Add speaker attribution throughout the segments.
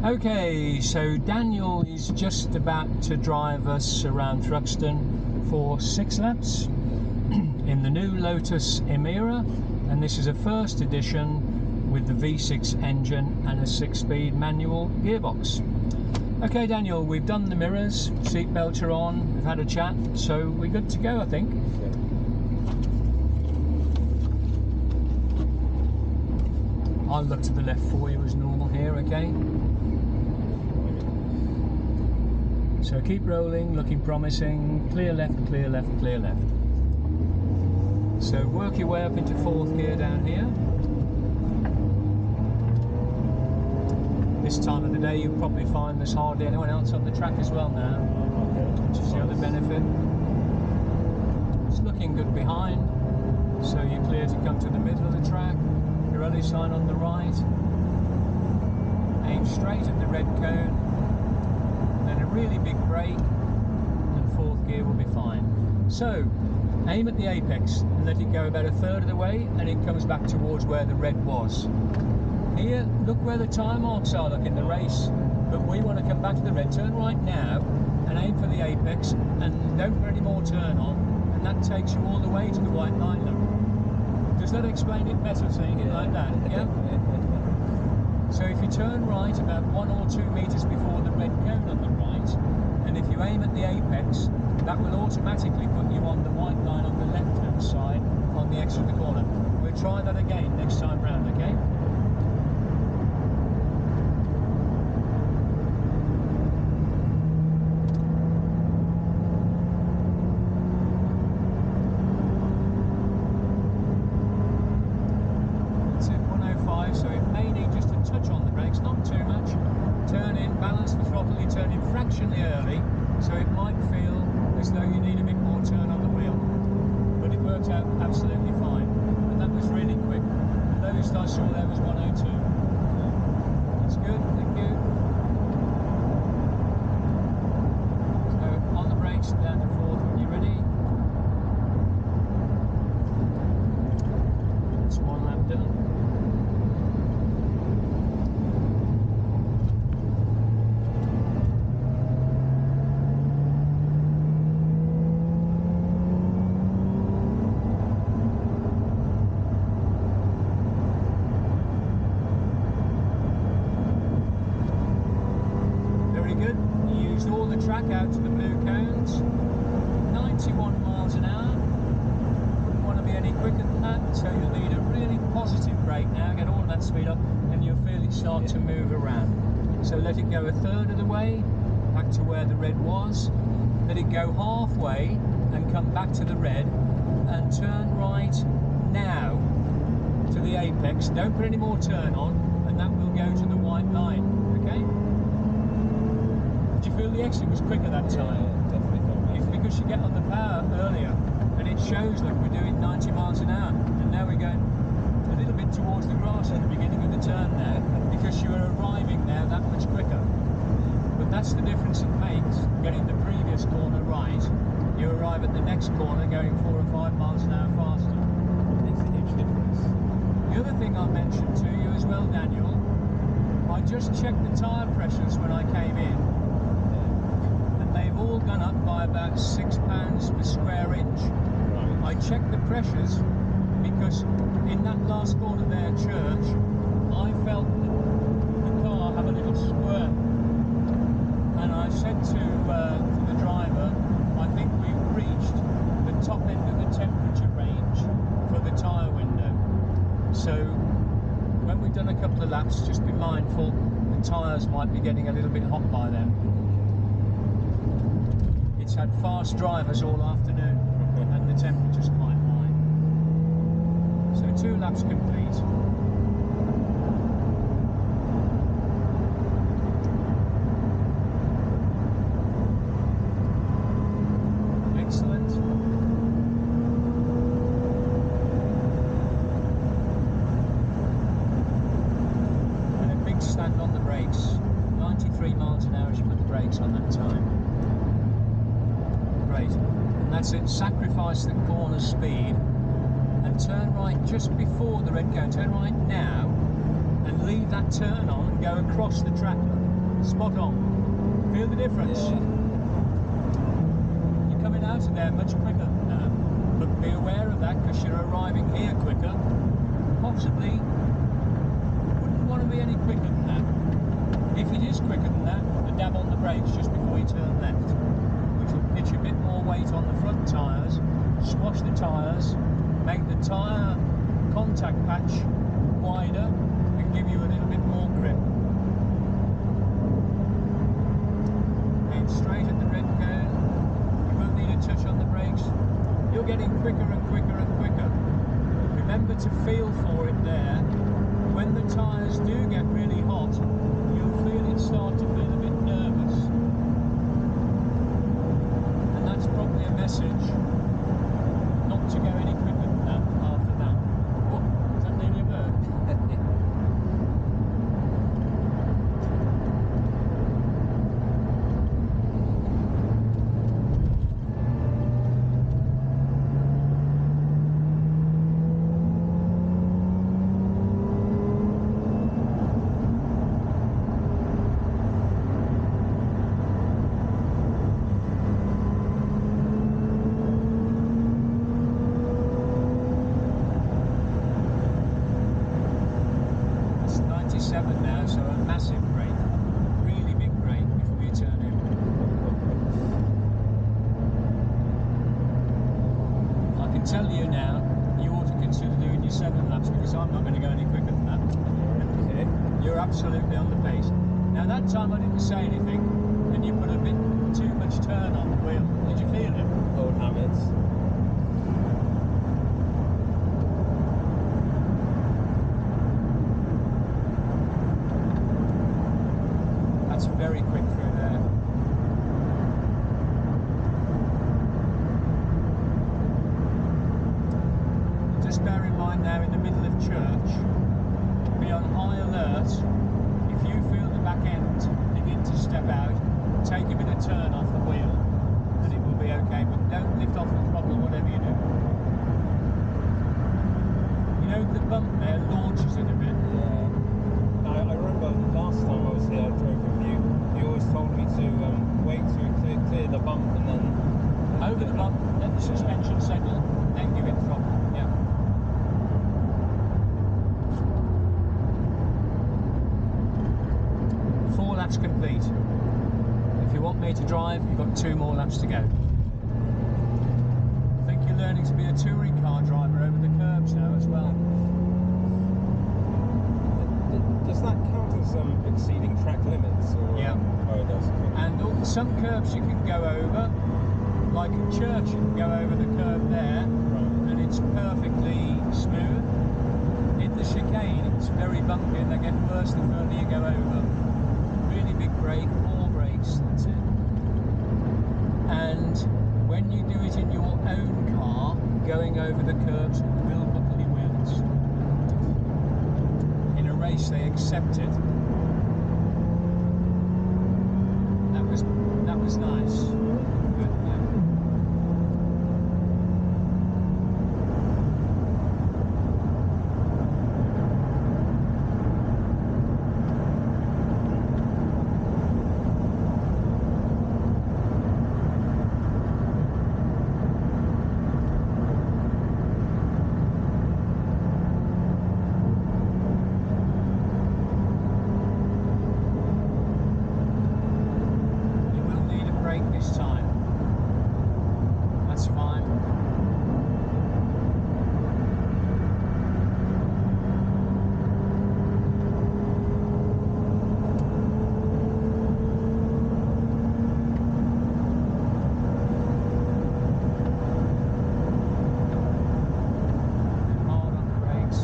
Speaker 1: Okay, so Daniel is just about to drive us around Thruxton for 6 laps in the new Lotus Emira, and this is a first edition with the V6 engine and a 6-speed manual gearbox. Okay Daniel, we've done the mirrors, seat belts are on, we've had a chat, so we're good to go I think. I'll look to the left for you as normal here, okay? So keep rolling, looking promising, clear left, clear left, clear left. So work your way up into 4th gear down here. This time of the day you'll probably find there's hardly anyone else on the track as well now, which is the other benefit. It's looking good behind, so you're clear to come to the middle of the track. Pirelli sign on the right, aim straight at the red cone, then a really big brake, and 4th gear will be fine. So aim at the apex and let it go about a third of the way, and it comes back towards where the red was. Here, look where the tyre marks are, look in the race, but we want to come back to the red. Turn right now and aim for the apex, and don't put any more turn on, and that takes you all the way to the white line. Look. Does that explain it better, seeing it like that? Yeah? So if you turn right about 1 or 2 metres before the red cone on the right, and if you aim at the apex, that will automatically put you on the white line on the left-hand side on the exit of the corner. We'll try that again next time round, okay? So it may need just a touch on the brakes, not too much. Turn in, balance the throttle, you turn in fractionally early, so it might feel as though you need a bit more turn on the wheel. But it worked out absolutely fine. And that was really quick. The lowest I saw there was 102. That's good, thank you. So on the brakes, down to 4th when you're ready. That's 1 lap done. Good. You used all the track out to the blue cones. 91 miles an hour. Wouldn't want to be any quicker than that, so you'll need a really positive brake now, get all of that speed up, and you'll feel it start to move around. So let it go a third of the way, back to where the red was. Let it go halfway and come back to the red, and turn right now to the apex. Don't put any more turn on, and that will go to the white line, okay? Did you feel the exit was quicker that time?
Speaker 2: Yeah, definitely felt that.
Speaker 1: It's because you get on the power earlier, and it shows that we're doing 90 miles an hour, and now we're going a little bit towards the grass at the beginning of the turn now, because you are arriving now that much quicker. But that's the difference it makes, getting the previous corner right. You arrive at the next corner going 4 or 5 miles an hour faster.
Speaker 2: It makes a huge difference.
Speaker 1: The other thing I mentioned to you as well, Daniel, I just checked the tyre pressures when I came in. They've all gone up by about £6 per square inch.
Speaker 2: Right.
Speaker 1: I checked the pressures because in that last corner there, church, I felt the car have a little squirm, and I said to the driver, I think we've reached the top end of the temperature range for the tyre window. So when we've done a couple of laps, just be mindful the tyres might be getting a little bit hot by then. It's had fast drivers all afternoon and the temperature's quite high. So 2 laps complete. Excellent. And a big stand on the brakes. 93 miles an hour as you put the brakes on that time. Great, and that's it. Sacrifice the corner speed and turn right just before the red cone. Turn right now and leave that turn on and go across the track. Spot on. Feel the difference?
Speaker 2: Yeah.
Speaker 1: You're coming out of there much quicker than that. But be aware of that because you're arriving here quicker. Possibly wouldn't want to be any quicker than that. If it is quicker than that, put the dab on the brakes just before you turn left, which will pitch a bit more weight on the front tyres, squash the tyres, make the tyre contact patch wider and give you a little bit more grip. Aim straight at the red cone. You won't need a touch on the brakes. You're getting quicker and quicker and quicker. Remember to feel for it there. When the tyres do get really hot, you'll feel it start to feel a bit nervous. And that's probably a message not to go any quicker than that after that. Oh, is that nearly a bird? Now, so a massive brake, really big brake before you turn in. I can tell you now, you ought to consider doing your 7 laps because I'm not going to go any quicker than that.
Speaker 2: Okay.
Speaker 1: You're absolutely on the pace. Now that time I didn't say anything and you put a bit too much turn on the wheel. Did you feel it?
Speaker 2: Old habits.
Speaker 1: Very quick through there. Just bear in mind now in the middle of church, be on high alert. If you feel the back end begin to step out, take a bit of turn off the wheel and it will be okay, but don't lift off the throttle whatever you do. You know the bump there launches it a bit.
Speaker 2: Yeah. I remember last time I was here, I drove with you. You always told me to wait to clear the bump and then
Speaker 1: over the bump, let the suspension settle, then give it throttle. Yeah. Four laps complete. If you want me to drive, you've got 2 more laps to go. I think you're learning to be a touring car driver over the curbs now as well.
Speaker 2: Does that count as exceeding track limits? Or,
Speaker 1: yeah.
Speaker 2: Oh, it does.
Speaker 1: And some curbs you can go over, like in church you can go over the curb there,
Speaker 2: right.
Speaker 1: and it's perfectly smooth. In the chicane it's very bumpy and they get worse the further you go over. Really big brake, 4 brakes, that's it. And when you do it in your own car, going over the curbs will buckle your wheels. In a race they accept it. That was nice. Good, yeah. This time. That's fine. Hard on the brakes.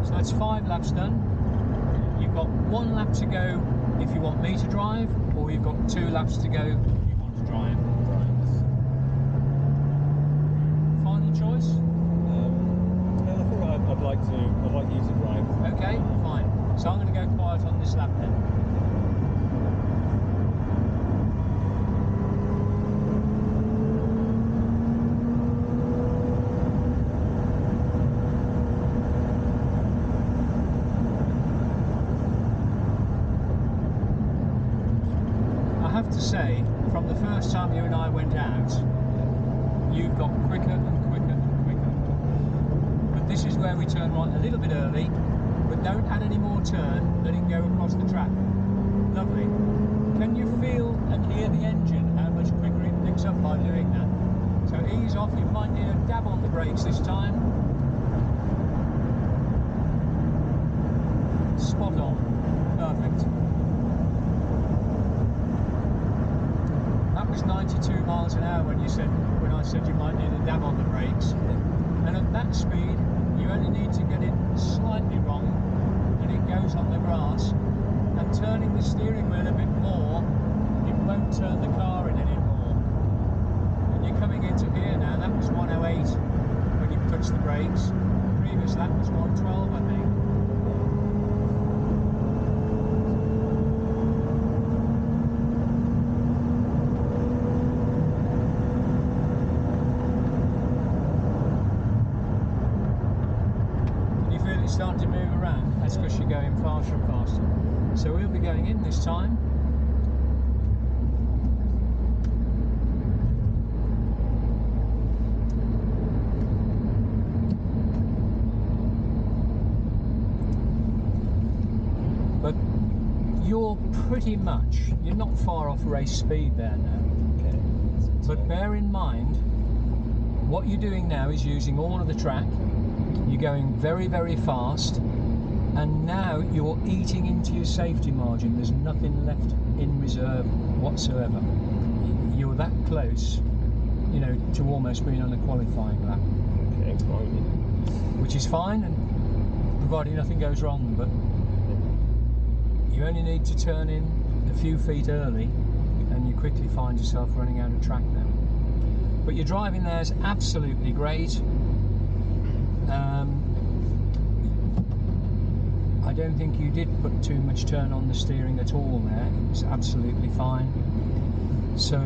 Speaker 1: So that's 5 laps done. You've got 1 lap to go if you want me to drive, or you've got 2 laps to go if you want to drive.
Speaker 2: Right.
Speaker 1: Final choice?
Speaker 2: I think I'd like you to drive.
Speaker 1: Okay, fine. So I'm going to go quiet on this lap then. say, from the first time you and I went out, you've got quicker and quicker and quicker. But this is where we turn right a little bit early, but don't add any more turn, let it go across the track. Lovely. Can you feel and hear the engine, how much quicker it picks up by doing that? So ease off, you might need a dab on the brakes this time. Spot on. Perfect. That was 92 miles an hour when I said you might need a dab on the brakes. And at that speed, you only need to get it slightly wrong and it goes on the grass. And turning the steering wheel a bit more, it won't turn the car in anymore. And you're coming into here now, that was 108 when you touched the brakes. Previous that was 112, I think. Starting to move around, that's because you're going faster and faster. So we'll be going in this time. But you're you're not far off race speed there now.
Speaker 2: Okay.
Speaker 1: But bear in mind, what you're doing now is using all of the track. You're going very, very fast, and now you're eating into your safety margin. There's nothing left in reserve whatsoever. You're that close, you know, to almost being on a qualifying lap.
Speaker 2: Okay, fine.
Speaker 1: Which is fine, and providing nothing goes wrong. But you only need to turn in a few feet early, and you quickly find yourself running out of track now. But your driving there is absolutely great. I don't think you did put too much turn on the steering at all there. It was absolutely fine. So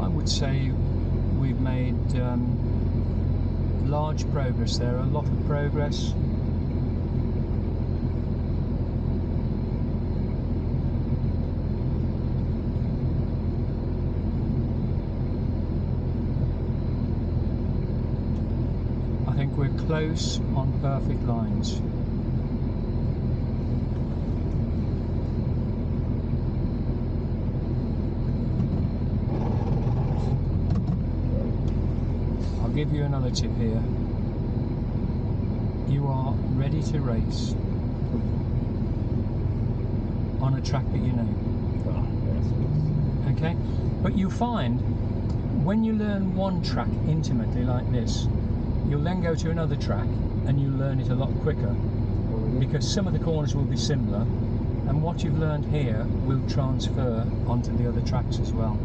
Speaker 1: I would say we've made large progress there, a lot of progress. I think we're close on perfect lines. I'll give you another tip here. You are ready to race on a track that you know. Okay? But you'll find when you learn one track intimately like this, you'll then go to another track and you'll learn it a lot quicker, because some of the corners will be similar, and what you've learned here will transfer onto the other tracks as well.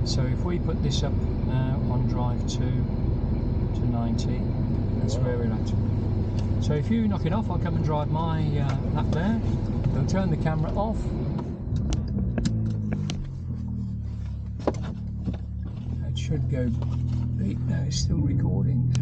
Speaker 1: So if we put this up now on drive 2 to 90, that's where we're at. So if you knock it off, I'll come and drive my lap there. We'll turn the camera off. It should go. No, it's still recording.